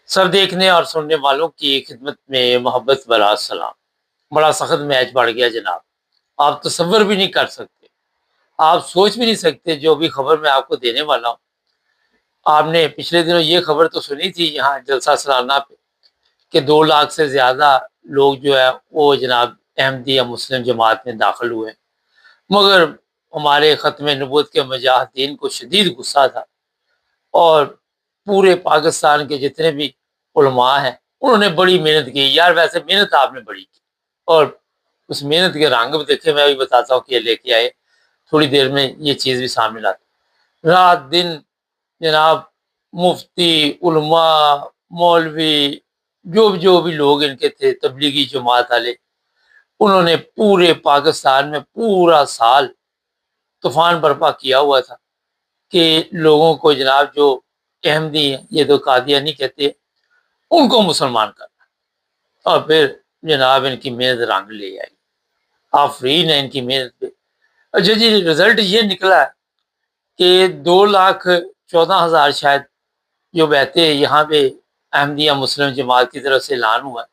سب دیکھنے اور سننے والوں کی خدمت میں محبت بھرا سلام۔ بڑا سخت میچ بڑھ گیا جناب، آپ تصور بھی نہیں کر سکتے، آپ سوچ بھی نہیں سکتے جو بھی خبر میں آپ کو دینے والا ہوں۔ آپ نے پچھلے دنوں یہ خبر تو سنی تھی یہاں جلسہ سالانہ پہ کہ 2 لاکھ سے زیادہ لوگ جو ہے وہ جناب احمدیہ مسلم جماعت میں داخل ہوئے، مگر ہمارے ختم نبوت کے مجاہدین کو شدید غصہ تھا، اور پورے پاکستان کے جتنے بھی علماء ہیں انہوں نے بڑی محنت کی۔ یار ویسے محنت آپ نے بڑی کی، اور اس محنت کے رنگ بھی دیکھے، میں بھی بتاتا ہوں کہ یہ لے کے آئے، تھوڑی دیر میں یہ چیز بھی سامنے لاتا۔ رات دن جناب مفتی، علماء، مولوی، جو بھی لوگ ان کے تھے تبلیغی جماعت والے، انہوں نے پورے پاکستان میں پورا سال طوفان برپا کیا ہوا تھا کہ لوگوں کو جناب جو احمدی ہیں، یہ تو قادیانی کہتے ہیں، ان کو مسلمان کرنا، اور پھر جناب ان کی محنت رنگ لے آئی۔ آفرین ہے ان کی محنت پہ۔ اچھا جی، رزلٹ یہ نکلا ہے کہ 2,14,000 شاید جو بیعتیں یہاں پہ احمدیہ مسلم جماعت کی طرف سے اعلان ہوا،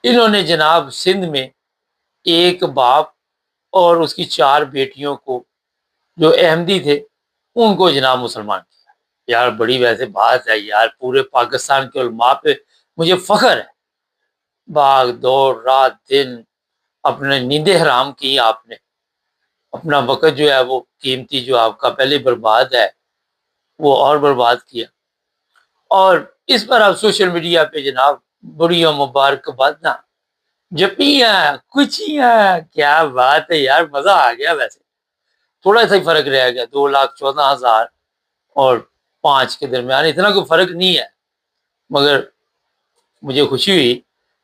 انہوں نے جناب سندھ میں ایک باپ اور اس کی 4 بیٹیوں کو جو احمدی تھے ان کو جناب مسلمان کیا۔ یار بڑی ویسے بات ہے یار، پورے پاکستان کے علماء پہ مجھے فخر ہے۔ بھاگ دوڑ رات دن اپنے نیندیں حرام کی، آپ نے اپنا وقت جو ہے وہ قیمتی جو آپ کا پہلے برباد ہے وہ اور برباد کیا، اور اس پر آپ سوشل میڈیا پہ جناب بڑی مبارکباداں، جپیاں، کچیاں، کیا بات ہے یار، مزہ آ گیا۔ ویسے تھوڑا سا ہی فرق رہ گیا، 2,14,000 اور 5 کے درمیان اتنا کوئی فرق نہیں ہے، مگر مجھے خوشی ہوئی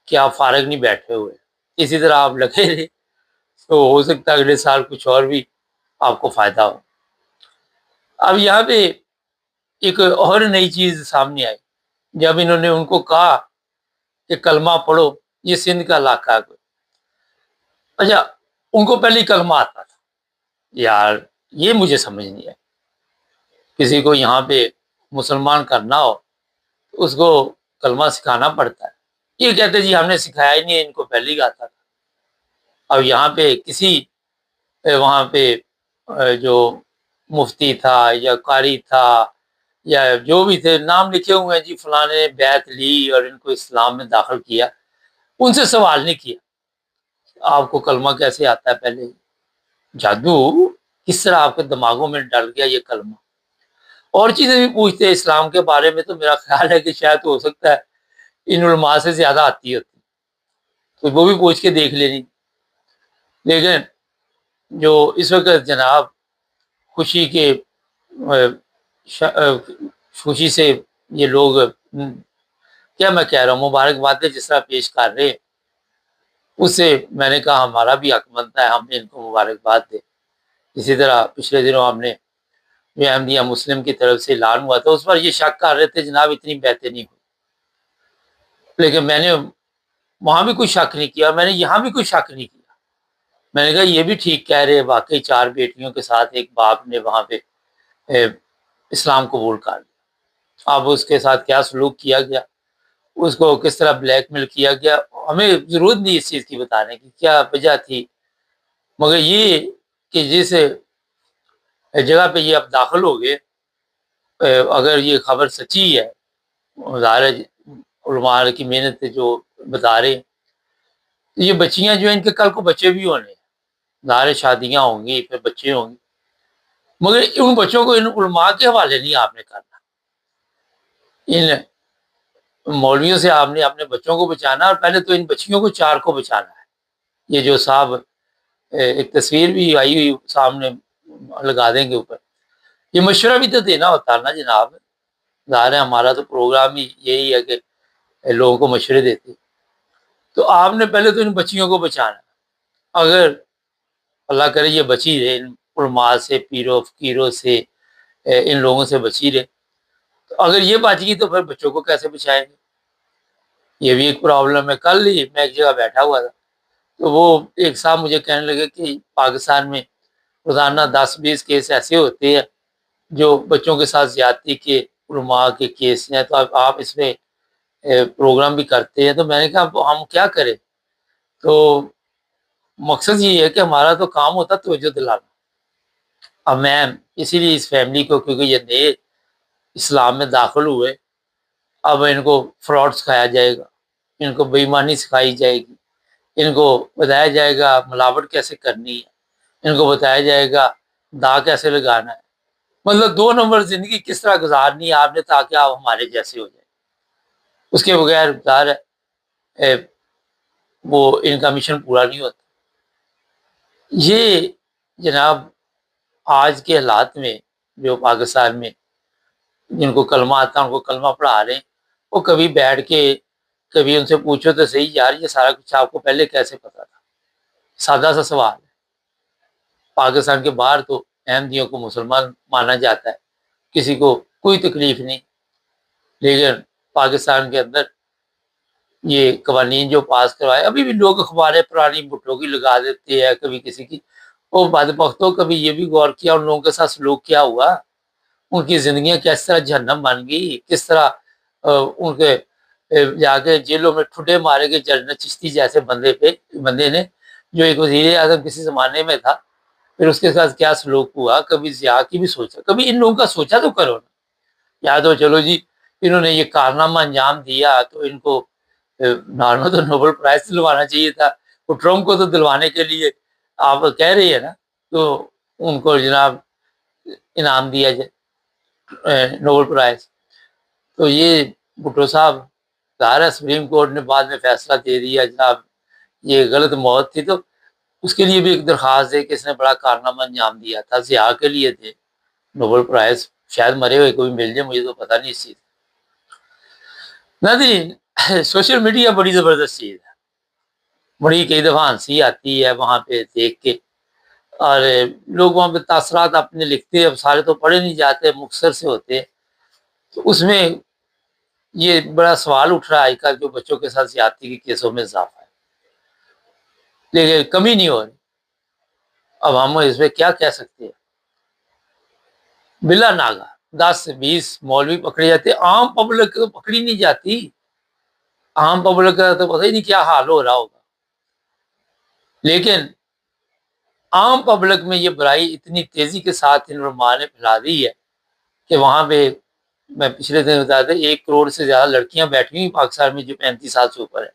کہ آپ فارغ نہیں بیٹھے ہوئے، اسی طرح آپ لگے رہے تو ہو سکتا ہے اگلے سال کچھ اور بھی آپ کو فائدہ ہو۔ اب یہاں پہ ایک اور نئی چیز سامنے آئی، جب انہوں نے ان کو کہا کہ کلمہ پڑھو، یہ سندھ کا علاقہ ہے کوئی، اچھا ان کو پہلے کلمہ آتا تھا، یار یہ مجھے سمجھ نہیں ہے، کسی کو یہاں پہ مسلمان کرنا ہو تو اس کو کلمہ سکھانا پڑتا ہے، یہ کہتے جی ہم نے سکھایا ہی نہیں، ان کو پہلے ہی آتا تھا۔ اب یہاں پہ کسی وہاں پہ جو مفتی تھا یا قاری تھا یا جو بھی تھے، نام لکھے ہوئے ہیں جی فلاں نے بیعت لی اور ان کو اسلام میں داخل کیا، ان سے سوال نہیں کیا آپ کو کلمہ کیسے آتا ہے، پہلے جادو کس طرح آپ کے دماغوں میں ڈل گیا یہ کلمہ، اور چیزیں بھی پوچھتے ہیں اسلام کے بارے میں، تو میرا خیال ہے کہ شاید ہو سکتا ہے ان علماء سے زیادہ آتی ہوتی، تو وہ بھی پوچھ کے دیکھ لینی۔ لیکن جو اس وقت جناب خوشی کے خوشی سے یہ لوگ کیا میں کہہ رہا ہوں مبارکبادیں جس طرح پیش کر رہے ہیں، اس سے میں نے کہا ہمارا بھی حق بنتا ہے ہم نے ان کو مبارکباد دیں۔ اسی طرح پچھلے دنوں ہم نے جو احمدیہ مسلم کی طرف سے اعلان ہوا تھا اس پر یہ شک کر رہے تھے جناب اتنی بیعتیں نہیں ہوئی، لیکن میں نے وہاں بھی کوئی شک نہیں کیا، میں نے یہاں بھی کوئی شک نہیں کیا، میں نے کہا یہ بھی ٹھیک کہہ رہے، واقعی 4 بیٹیوں کے ساتھ ایک باپ نے وہاں پہ اسلام قبول کر لیا۔ اب اس کے ساتھ کیا سلوک کیا گیا، اس کو کس طرح بلیک میل کیا گیا، ہمیں ضرورت نہیں اس چیز کی بتانے کی کیا وجہ تھی، مگر یہ کہ جس جگہ پہ یہ اب داخل ہو گئے، اگر یہ خبر سچی ہے، ظاہر ہے علماء کی محنت جو بتا رہے ہیں، یہ بچیاں جو ہیں ان کے کل کو بچے بھی ہونے ہیں، ظاہر شادیاں ہوں گی پھر بچے ہوں گے، مگر ان بچوں کو ان علماء کے حوالے نہیں آپ نے کرنا، ان مولویوں سے آپ نے اپنے بچوں کو بچانا، اور پہلے تو ان بچیوں کو 4 کو بچانا ہے۔ یہ جو صاحب ایک تصویر بھی آئی ہوئی سامنے لگا دیں گے اوپر، یہ مشورہ بھی تو دینا ہوتا ہے نا جناب، ظاہر ہے ہمارا تو پروگرام ہی یہی ہے کہ لوگوں کو مشورے دیتے، تو آپ نے پہلے تو ان بچیوں کو بچانا، اگر اللہ کرے یہ بچی رہے ان علماء سے، پیروں فقیروں سے، ان لوگوں سے بچی رہے، تو اگر یہ بچ گئی تو پھر بچوں کو کیسے بچائیں گے، یہ بھی ایک پرابلم ہے۔ کل ہی میں ایک جگہ بیٹھا ہوا تھا تو وہ ایک صاحب مجھے کہنے لگے کہ پاکستان میں روزانہ 10-20 کیس ایسے ہوتے ہیں جو بچوں کے ساتھ زیادتی کے علماء کے کیس ہیں، تو آپ اس میں پروگرام بھی کرتے ہیں. تو میں نے کہا اب ہم کیا کریں؟ تو مقصد یہ ہے کہ ہمارا تو کام ہوتا توجہ دلانا. اب میں اسی لیے اس فیملی کو، کیونکہ یہ نئے اسلام میں داخل ہوئے، اب ان کو فراڈ سکھایا جائے گا، ان کو بے ایمانی سکھائی جائے گی، ان کو بتایا جائے گا ملاوٹ کیسے کرنی ہے، ان کو بتایا جائے گا دا کیسے لگانا ہے، مطلب 2 نمبر زندگی کس طرح گزارنی ہے آپ نے تاکہ آپ ہمارے جیسے ہو جائیں. اس کے بغیر ظاہر ہے وہ ان کا مشن پورا نہیں ہوتا. یہ جناب آج کے حالات میں جو پاکستان میں جن کو کلمہ آتا ہے ان کو کلمہ پڑھا رہے ہیں، وہ کبھی بیٹھ کے کبھی ان سے پوچھو تو صحیح یار یہ سارا کچھ آپ کو پہلے کیسے پتا تھا؟ سادہ سا سوال ہے. پاکستان کے باہر تو احمدیوں کو مسلمان مانا جاتا ہے، کسی کو کوئی تکلیف نہیں، لیکن پاکستان کے اندر یہ قوانین جو پاس کروائے، ابھی بھی لوگ اخباریں پرانی بھٹو کی لگا دیتے ہیں، کبھی کسی کی. وہ بدبختوں کبھی یہ بھی غور کیا ان لوگوں کے ساتھ سلوک کیا ہوا؟ ان کی زندگیاں کس طرح جہنم بن گئی، کس طرح ان کے جا کے جیلوں میں ٹھڈے مارے گئے جنرل چشتی جیسے بندے نے، جو ایک وزیر اعظم کسی زمانے میں تھا، پھر اس کے ساتھ کیا سلوک ہوا. کبھی ضیاء کی بھی سوچا، کبھی ان لوگوں کا سوچا تو کرو نا. یا تو چلو جی انہوں نے یہ کارنامہ انجام دیا تو ان کو نارمل تو نوبل پرائز دلوانا چاہیے تھا. وہ ٹرمپ کو تو دلوانے کے لیے آپ کہہ رہی ہے نا، تو ان کو جناب انعام دیا جائے نوبل پرائز. تو یہ بھٹو صاحب ظاہر ہے سپریم کورٹ نے بعد میں فیصلہ دے دیا جناب یہ غلط موت تھی، تو اس کے لیے بھی ایک درخواست ہے کہ اس نے بڑا کارنامہ انجام دیا تھا. ضیاء کے لیے تھے نوبل پرائز، شاید مرے ہوئے کوئی مل جائے، مجھے تو پتہ نہیں اس چیز. ناظرین، سوشل میڈیا بڑی زبردست چیز ہے، بڑی کئی دفعہ ہنسی آتی ہے وہاں پہ دیکھ کے، اور لوگ وہاں پہ تاثرات اپنے لکھتے ہیں. اب سارے تو پڑھے نہیں جاتے، مختصر سے ہوتے ہیں. تو اس میں یہ بڑا سوال اٹھ رہا ہے کہ جو بچوں کے ساتھ زیادتی کے کیسوں میں اضافہ ہے، لیکن کمی نہیں ہو رہی. اب ہم اس میں کیا کہہ سکتے ہیں؟ بلا ناگا 10 سے 20 مولوی پکڑے جاتے، عام پبلک تو پکڑی نہیں جاتی. عام پبلک کا تو پتہ ہی نہیں کیا حال ہو رہا ہوگا. لیکن عام پبلک میں یہ برائی اتنی تیزی کے ساتھ ان علماء نے پھیلا دی ہے کہ وہاں پہ میں پچھلے دن بتایا تھا 1 کروڑ سے زیادہ لڑکیاں بیٹھی ہوئی پاکستان میں جو 35 سال سے اوپر ہے،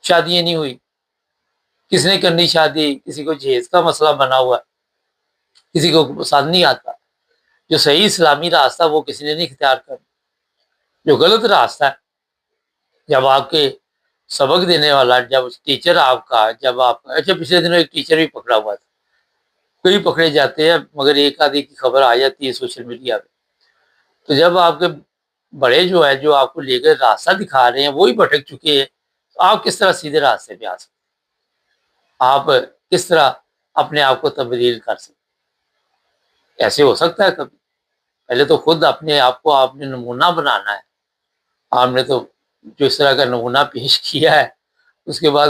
شادیاں نہیں ہوئی. کس نے کرنی شادی؟ کسی کو جہیز کا مسئلہ بنا ہوا ہے، کسی کو پسند نہیں آتا. جو صحیح اسلامی راستہ وہ کسی نے نہیں اختیار کرنا. جو غلط راستہ ہے، جب آپ کے سبق دینے والا، جب ٹیچر آپ کا، جب آپ اچھا پچھلے دنوں ایک ٹیچر بھی پکڑا ہوا تھا، کئی پکڑے جاتے ہیں مگر ایک آدھی کی خبر آ جاتی ہے سوشل میڈیا پہ. تو جب آپ کے بڑے جو ہے جو آپ کو لے کر راستہ دکھا رہے ہیں وہی بھٹک چکے ہیں، تو آپ کس طرح سیدھے راستے پہ آ سکتے؟ آپ کس طرح اپنے آپ کو تبدیل کر سکتے؟ ایسے ہو سکتا ہے کبھی؟ پہلے تو خود اپنے آپ کو آپ نے نمونہ بنانا ہے. آپ نے تو جو اس طرح کا نمونہ پیش کیا ہے، اس کے بعد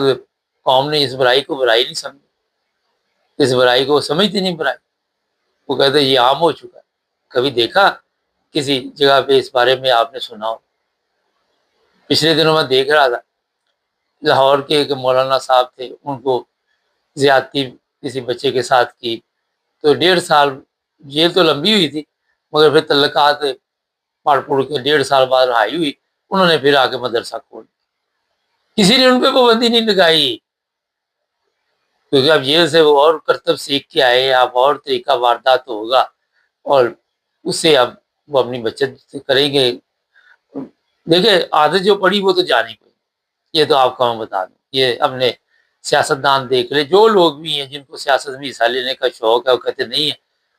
قوم نے اس برائی کو برائی نہیں سمجھی، اس برائی کو سمجھتی نہیں برائی. وہ کہتے ہیں یہ عام ہو چکا ہے. کبھی دیکھا کسی جگہ پہ اس بارے میں آپ نے سنا ہو؟ پچھلے دنوں میں دیکھ رہا تھا لاہور کے ایک مولانا صاحب تھے، ان کو زیادتی کسی بچے کے ساتھ کی، تو 1.5 سال جیل تو لمبی ہوئی تھی مگر پھر تعلقات پاڑ پوڑ کے 1.5 سال بعد رہائی ہوئی. انہوں نے پھر آ کے مدرسہ کھول، کسی نے ان پہ پابندی نہیں لگائی، کیونکہ اب جیل سے وہ اور کرتب سیکھ کے آئے، اب اور طریقہ واردات ہوگا اور اس سے اب وہ اپنی بچت کریں گے. دیکھیں عادت جو پڑی وہ تو جانی پڑی، یہ تو آپ کو میں بتا دوں. یہ اپنے سیاستدان دیکھ لے، جو لوگ بھی ہیں جن کو سیاست میں حصہ لینے کا شوق ہے وہ کہتے نہیں ہے،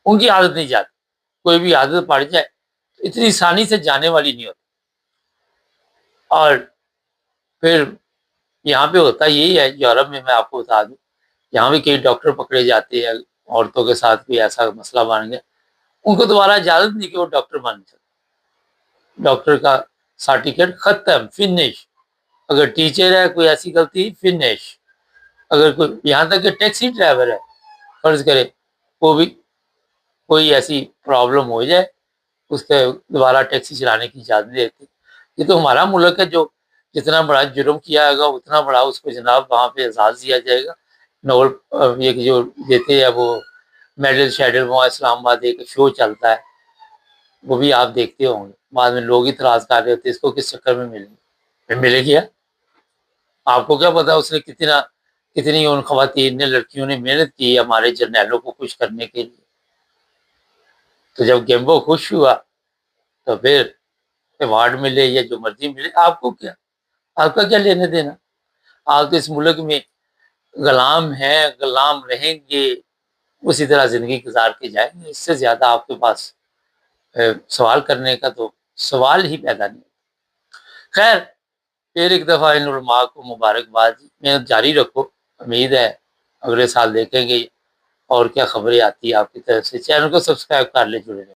ان کی عادت نہیں جاتی. کوئی بھی عادت پڑ جائے تو اتنی آسانی سے جانے والی نہیں ہوتی. اور پھر یہاں پہ ہوتا یہی ہے، یورپ میں آپ کو بتا دوں یہاں بھی کئی ڈاکٹر پکڑے جاتے ہیں، عورتوں کے ساتھ کوئی ایسا مسئلہ بن گیا، ان کو دوبارہ اجازت نہیں کہ وہ ڈاکٹر بن سکتے. ڈاکٹر کا سرٹیفکیٹ ختم، فنش. اگر ٹیچر ہے کوئی ایسی غلطی فنش. اگر کوئی یہاں تک کہ ٹیکسی ڈرائیور ہے فرض کرے، وہ بھی کوئی ایسی پرابلم ہو جائے اس کے دوبارہ ٹیکسی چلانے کی اجازت نہیں دیتے. یہ تو ہمارا ملک ہے، جو جتنا بڑا جرم کیا ہوگا اتنا بڑا اس کو جناب وہاں پہ اعزاز دیا جائے گا۔ نوبل یہ جو دیتے ہیں وہ میڈل شیڈل، وہاں اسلام آباد ایک شو چلتا ہے، وہ بھی آپ دیکھتے ہوں گے، بعد میں لوگ اعتراض کر رہے ہوتے اس کو کس چکر میں ملے گیا۔ آپ کو کیا پتا اس نے کتنی ان خواتین نے، لڑکیوں نے محنت کی ہمارے جرنیلوں کو خوش کرنے کے لیے۔ تو جب گیمبو خوش ہوا تو پھر ایوارڈ ملے یا جو مرضی ملے، آپ کو کیا، آپ کا کیا لینے دینا؟ آپ تو اس ملک میں غلام ہیں، غلام رہیں گے، اسی طرح زندگی گزار کے جائیں گے، اس سے زیادہ آپ کے پاس سوال کرنے کا تو سوال ہی پیدا نہیں۔ خیر، پھر ایک دفعہ ان علماء کو مبارکباد، محنت جاری رکھو، امید ہے اگلے سال دیکھیں گے اور کیا خبریں آتی ہے آپ کی طرف سے۔ چینل کو سبسکرائب کر لیں، جڑے رہیں۔